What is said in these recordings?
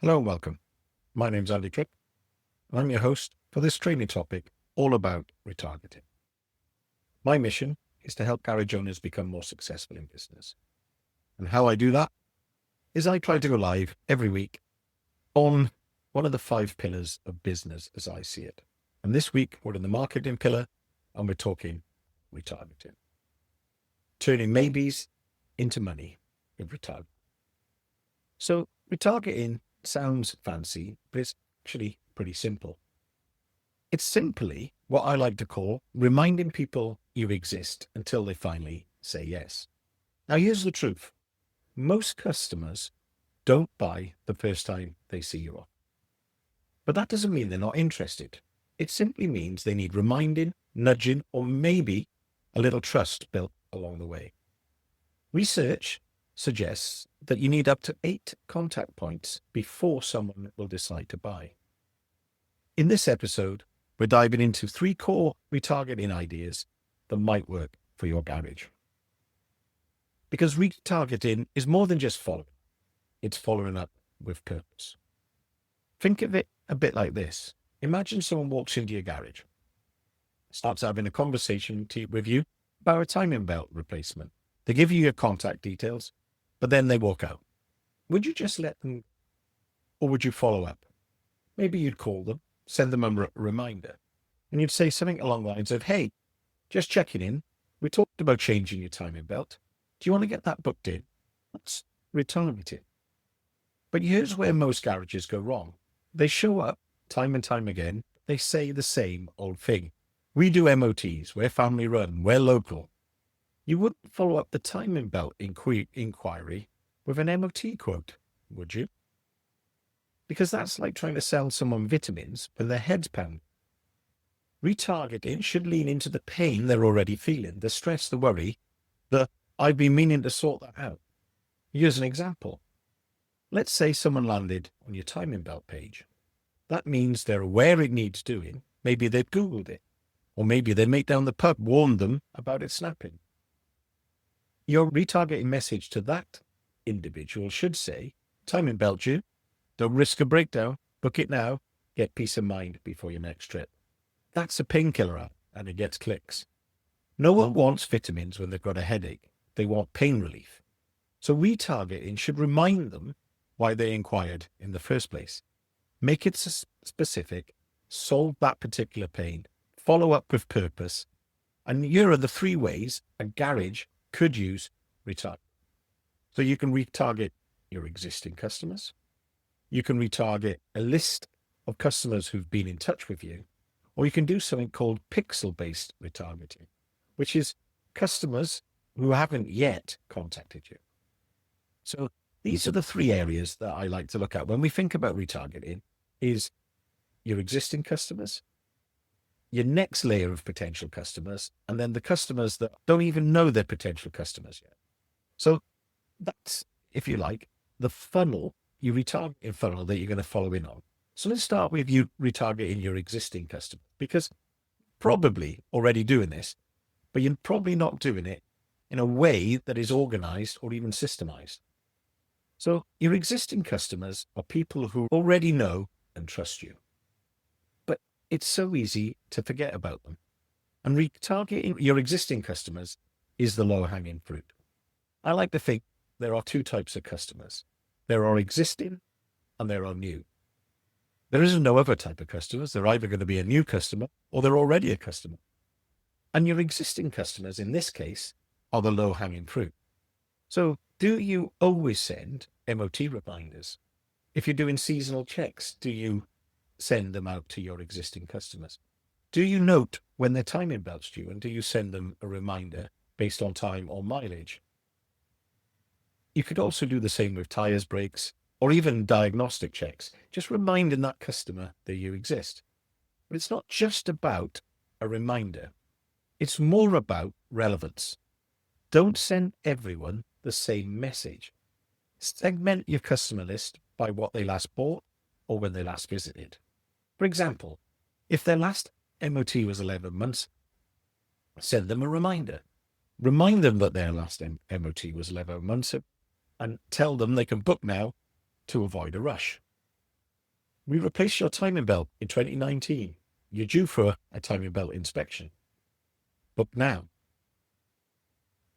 Hello and welcome. My name's Andy Tripp, and I'm your host for this training topic all about retargeting. My mission is to help garage owners become more successful in business. And how I do that is I try to go live every week on one of the 5 pillars of business as I see it. And this week we're in the marketing pillar and we're talking retargeting. Turning maybes into money with retargeting. So retargeting sounds fancy, but it's actually pretty simple. It's simply what I like to call reminding people you exist until they finally say yes. Now, here's the truth. Most customers don't buy the first time they see you off. But that doesn't mean they're not interested. It simply means they need reminding, nudging, or maybe a little trust built along the way. Research suggests that you need up to 8 contact points before someone will decide to buy. In this episode, we're diving into 3 core retargeting ideas that might work for your garage. Because retargeting is more than just following. It's following up with purpose. Think of it a bit like this. Imagine someone walks into your garage, starts having a conversation with you about a timing belt replacement. They give you your contact details, but then they walk out. Would you just let them, or would you follow up? Maybe you'd call them, send them a reminder, and you'd say something along the lines of, hey, just checking in. We talked about changing your timing belt. Do you want to get that booked in? Let's retarget it. But here's where most garages go wrong. They show up time and time again. They say the same old thing. We do MOTs. We're family run. We're local. You wouldn't follow up the timing belt inquiry with an MOT quote, would you? Because that's like trying to sell someone vitamins when their head's pounding. Retargeting should lean into the pain they're already feeling, the stress, the worry, the I've been meaning to sort that out. Here's an example. Let's say someone landed on your timing belt page. That means they're aware it needs doing. Maybe they've Googled it. Or maybe their mate down the pub warned them about it snapping. Your retargeting message to that individual should say, timing belt due, don't risk a breakdown, book it now, get peace of mind before your next trip. That's a painkiller app, and it gets clicks. No one wants vitamins when they've got a headache. They want pain relief. So retargeting should remind them why they inquired in the first place. Make it specific, solve that particular pain, follow up with purpose, and here are the 3 ways a garage could use retargeting. So you can retarget your existing customers. You can retarget a list of customers who've been in touch with you, or you can do something called pixel-based retargeting, which is customers who haven't yet contacted you. So these are the 3 areas that I like to look at when we think about retargeting: is your existing customers, your next layer of potential customers, and then the customers that don't even know they're potential customers yet. So that's, if you like, the funnel, your retargeting funnel that you're going to follow in on. So let's start with you retargeting your existing customers, because probably already doing this, but you're probably not doing it in a way that is organized or even systemized. So your existing customers are people who already know and trust you. But it's so easy to forget about them. And retargeting your existing customers is the low-hanging fruit. I like to think there are 2 types of customers. There are existing and there are new. There isn't no other type of customers. They're either going to be a new customer or they're already a customer. And your existing customers, in this case, are the low-hanging fruit. So do you always send MOT reminders? If you're doing seasonal checks, do you send them out to your existing customers? Do you note when their timing belt's due, and do you send them a reminder based on time or mileage? You could also do the same with tires, brakes, or even diagnostic checks, just reminding that customer that you exist. But it's not just about a reminder. It's more about relevance. Don't send everyone the same message. Segment your customer list by what they last bought or when they last visited. For example, if their last MOT was 11 months, send them a reminder. Remind them that their last MOT was 11 months and tell them they can book now to avoid a rush. We replaced your timing belt in 2019. You're due for a timing belt inspection. Book now.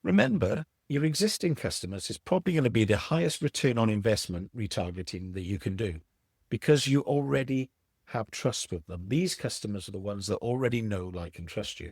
Remember, your existing customers is probably going to be the highest return on investment retargeting that you can do because you already have trust with them. These customers are the ones that already know, like, and trust you.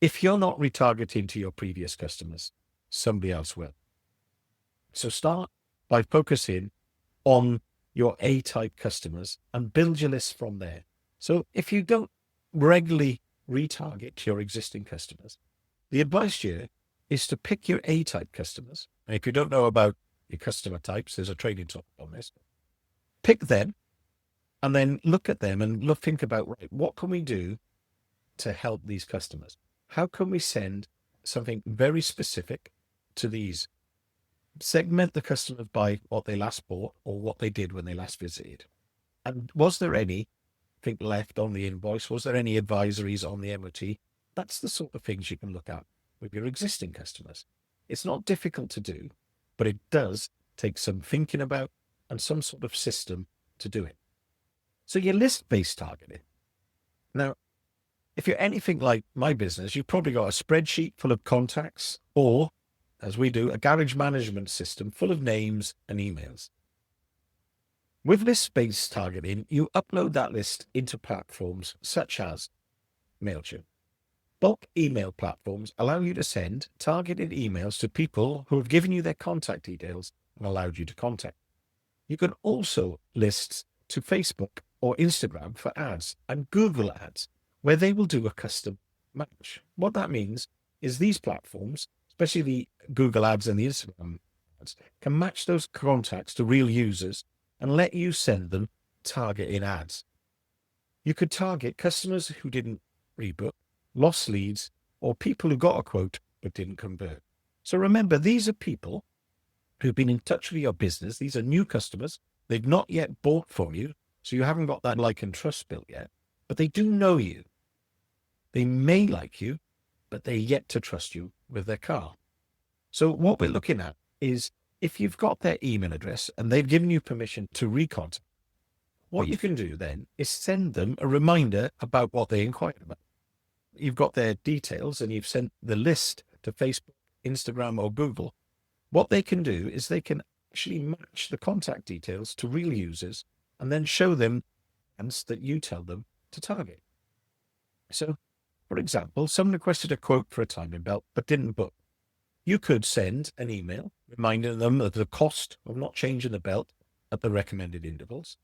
If you're not retargeting to your previous customers, somebody else will. So start by focusing on your A-type customers and build your list from there. So if you don't regularly retarget your existing customers, the advice here is to pick your A-type customers. And if you don't know about your customer types, there's a training topic on this. Pick them and then look at them and think about, right, what can we do to help these customers? How can we send something very specific to these? Segment the customers by what they last bought or what they did when they last visited. And was there anything left on the invoice? Was there any advisories on the MOT? That's the sort of things you can look at with your existing customers. It's not difficult to do, but it does take some thinking about and some sort of system to do it. So your list-based targeting. Now, if you're anything like my business, you've probably got a spreadsheet full of contacts or, as we do, a garage management system full of names and emails. With list-based targeting, you upload that list into platforms such as MailChimp. Bulk email platforms allow you to send targeted emails to people who have given you their contact details and allowed you to contact. You can also list to Facebook or Instagram for ads and Google ads, where they will do a custom match. What that means is these platforms, especially the Google ads and the Instagram ads, can match those contacts to real users and let you send them targeted ads. You could target customers who didn't rebook, lost leads, or people who got a quote but didn't convert. So remember, these are people who've been in touch with your business. These are new customers. They've not yet bought from you, so you haven't got that like and trust built yet, but they do know you. They may like you, but they're yet to trust you with their car. So what we're looking at is if you've got their email address and they've given you permission to recontact, what you can do then is send them a reminder about what they inquired about. You've got their details and you've sent the list to Facebook, Instagram, or Google. What they can do is they can actually match the contact details to real users and then show them ads that you tell them to target. So, for example, someone requested a quote for a timing belt but didn't book. You could send an email reminding them of the cost of not changing the belt at the recommended intervals,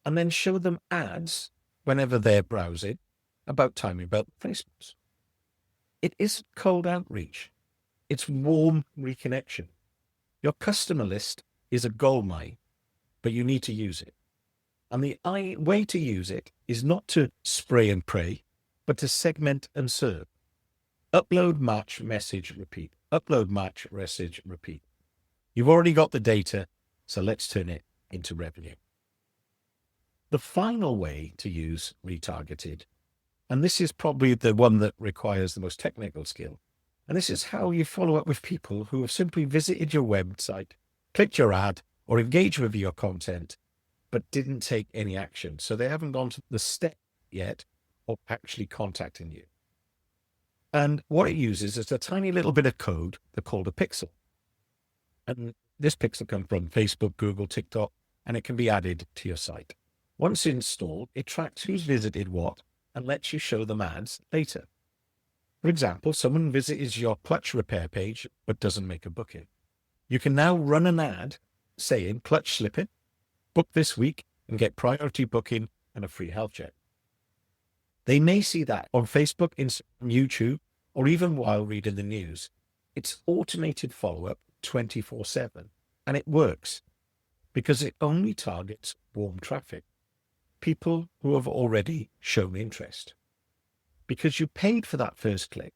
and then show them ads whenever they're browsing about timing belt placements. It isn't cold outreach. It's warm reconnection. Your customer list is a goldmine, but you need to use it. And the way to use it is not to spray and pray, but to segment and serve. Upload, match, message, repeat. Upload, match, message, repeat. You've already got the data, so let's turn it into revenue. The final way to use retargeted, and this is probably the one that requires the most technical skill, and this is how you follow up with people who have simply visited your website, clicked your ad, or engaged with your content, but didn't take any action. So they haven't gone to the step yet of actually contacting you. And what it uses is a tiny little bit of code they're called a pixel. And this pixel comes from Facebook, Google, TikTok, and it can be added to your site. Once installed, it tracks who's visited what and lets you show them ads later. For example, someone visits your clutch repair page but doesn't make a booking. You can now run an ad saying clutch slipping, book this week and get priority booking and a free health check. They may see that on Facebook, Instagram, YouTube, or even while reading the news. It's automated follow-up 24/7, and it works because it only targets warm traffic, people who have already shown interest. Because you paid for that first click,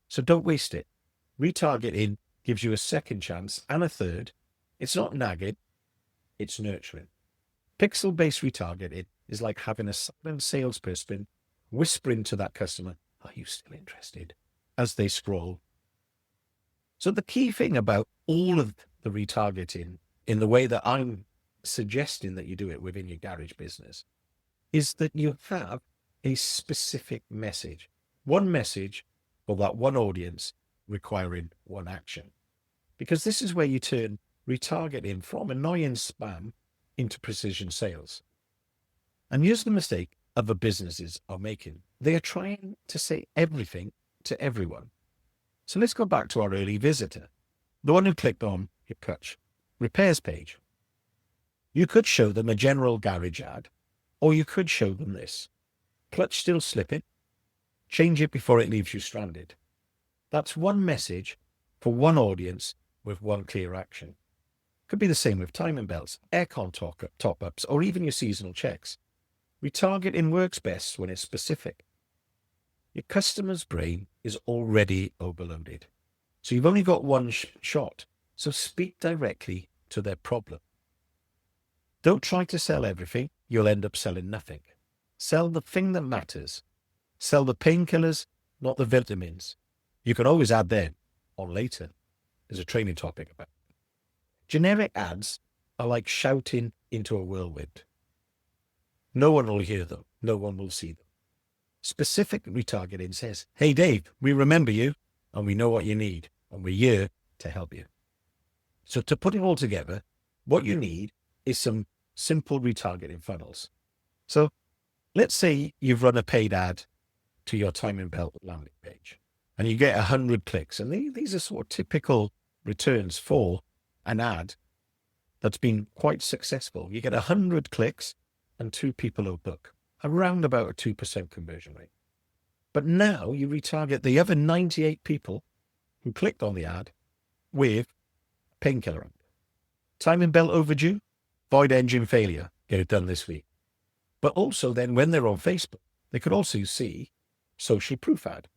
so don't waste it. Retargeting gives you a second chance and a third. It's not nagging, it's nurturing. Pixel-based retargeting is like having a silent salesperson whispering to that customer, "Are you still interested?" as they scroll. So the key thing about all of the retargeting in the way that I'm suggesting that you do it within your garage business, is that you have a specific message, one message for that one audience requiring one action. Because this is where you turn retargeting from annoying spam into precision sales. And here's the mistake other businesses are making. They are trying to say everything to everyone. So let's go back to our early visitor, the one who clicked on your Clutch repairs page. You could show them a general garage ad, or you could show them this. Clutch still slipping. Change it before it leaves you stranded. That's one message for one audience with one clear action. Could be the same with timing belts, aircon top-ups, or even your seasonal checks. Retargeting works best when it's specific. Your customer's brain is already overloaded. So you've only got one shot. So speak directly to their problem. Don't try to sell everything. You'll end up selling nothing. Sell the thing that matters. Sell the painkillers, not the vitamins. You can always add them on later. There's a training topic about it. Generic ads are like shouting into a whirlwind. No one will hear them. No one will see them. Specific retargeting says, hey, Dave, we remember you and we know what you need and we're here to help you. So to put it all together, what you need is some simple retargeting funnels. So let's say you've run a paid ad to your timing belt landing page and you get 100 clicks. And these are sort of typical returns for an ad that's been quite successful. You get 100 clicks and 2 people will book, around about a 2% conversion rate. But now you retarget the other 98 people who clicked on the ad with painkiller ad. Timing belt overdue, void engine failure, get it done this week. But also then when they're on Facebook, they could also see social proof ad.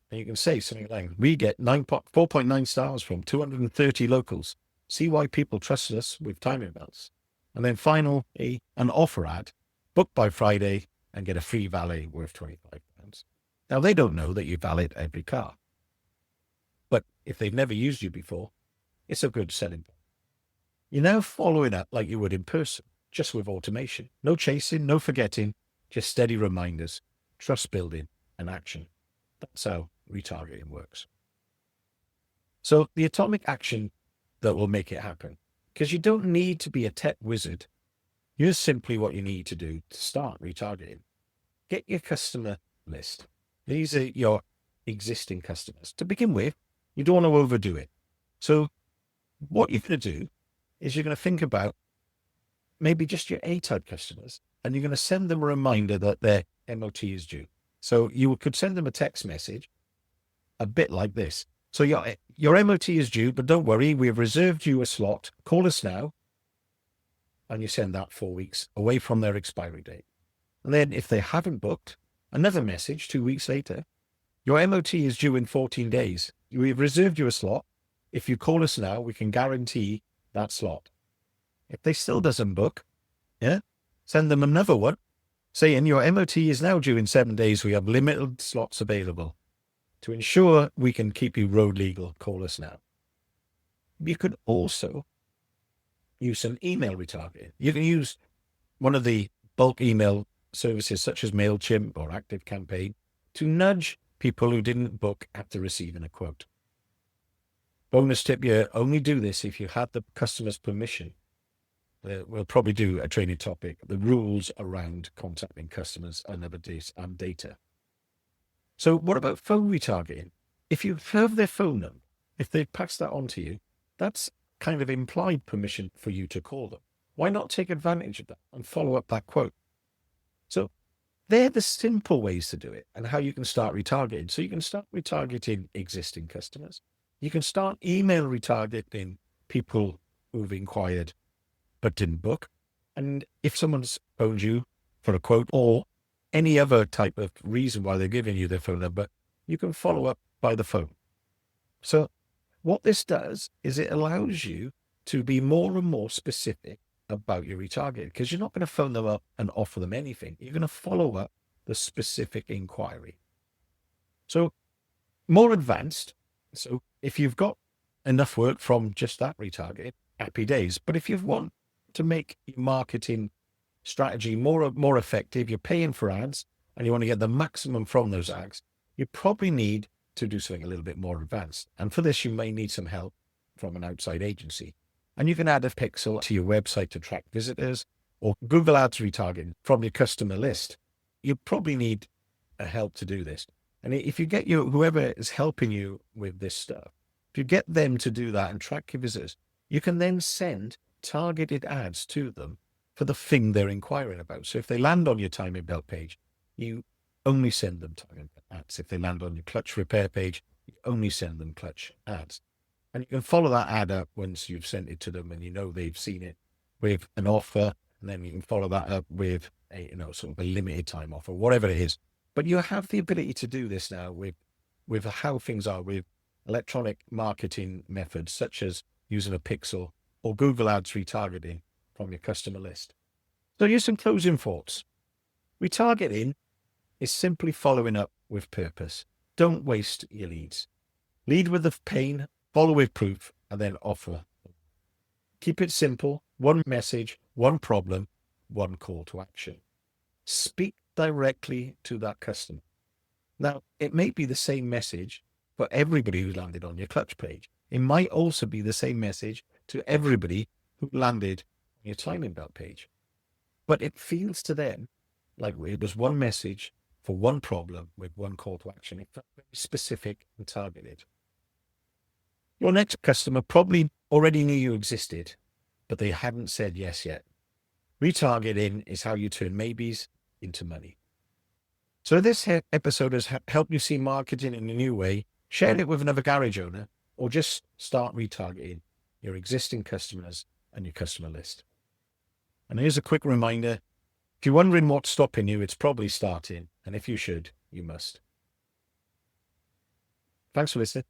And you can say something like, we get 4.9 stars from 230 locals. See why people trust us with timing belts. And then finally, an offer ad, book by Friday and get a free valet worth £25. Now, they don't know that you valet every car. But if they've never used you before, it's a good selling point. You're now following up like you would in person, just with automation. No chasing, no forgetting, just steady reminders, trust building, and action. That's how retargeting works. So the atomic action that will make it happen, because you don't need to be a tech wizard. Here's simply what you need to do to start retargeting. Get your customer list. These are your existing customers. To begin with, you don't want to overdo it. So what you're going to do is you're going to think about maybe just your A-type customers, and you're going to send them a reminder that their MOT is due. So you could send them a text message a bit like this. So your MOT is due, but don't worry, we've reserved you a slot. Call us now. And you send that 4 weeks away from their expiry date. And then if they haven't booked, another message 2 weeks later, your MOT is due in 14 days. We've reserved you a slot. If you call us now, we can guarantee that slot. If they still doesn't book, send them another one saying your MOT is now due in 7 days. We have limited slots available. To ensure we can keep you road legal, call us now. You could also use some email retargeting. You can use one of the bulk email services such as MailChimp or ActiveCampaign to nudge people who didn't book after receiving a quote. Bonus tip, you only do this if you had the customer's permission. We'll probably do a training topic, the rules around contacting customers and other data. So what about phone retargeting? If you have their phone number, if they pass that on to you, that's kind of implied permission for you to call them. Why not take advantage of that and follow up that quote? So they're the simple ways to do it and how you can start retargeting. So you can start retargeting existing customers. You can start email retargeting people who've inquired but didn't book. And if someone's phoned you for a quote or any other type of reason why they're giving you their phone number, you can follow up by the phone. So what this does is it allows you to be more and more specific about your retargeting, because you're not going to phone them up and offer them anything. You're going to follow up the specific inquiry. So more advanced. So if you've got enough work from just that retargeting, happy days. But if you want to make your marketing strategy more effective, you're paying for ads and you want to get the maximum from those ads, you probably need to do something a little bit more advanced. And for this, you may need some help from an outside agency. And you can add a pixel to your website to track visitors, or Google Ads retargeting from your customer list. You probably need a help to do this. And if you get whoever is helping you with this stuff, if you get them to do that and track your visitors, you can then send targeted ads to them for the thing they're inquiring about. So if they land on your timing belt page, you only send them timing belt ads. If they land on your clutch repair page, you only send them clutch ads. And you can follow that ad up once you've sent it to them and you know they've seen it with an offer, and then you can follow that up with a sort of a limited time offer, whatever it is. But you have the ability to do this now with how things are with electronic marketing methods, such as using a pixel or Google Ads retargeting from your customer list. So here's some closing thoughts. Retargeting is simply following up with purpose. Don't waste your leads. Lead with the pain, follow with proof, and then offer. Keep it simple. One message, one problem, one call to action. Speak directly to that customer. Now, it may be the same message for everybody who landed on your clutch page. It might also be the same message to everybody who landed on your timing belt page. But it feels to them like it was one message for one problem with one call to action. It felt very specific and targeted. Your next customer probably already knew you existed, but they hadn't said yes yet. Retargeting is how you turn maybes into money. So this episode has helped you see marketing in a new way. Share it with another garage owner, or just start retargeting your existing customers and your customer list. And here's a quick reminder. If you're wondering what's stopping you, it's probably starting. And if you should, you must. Thanks for listening.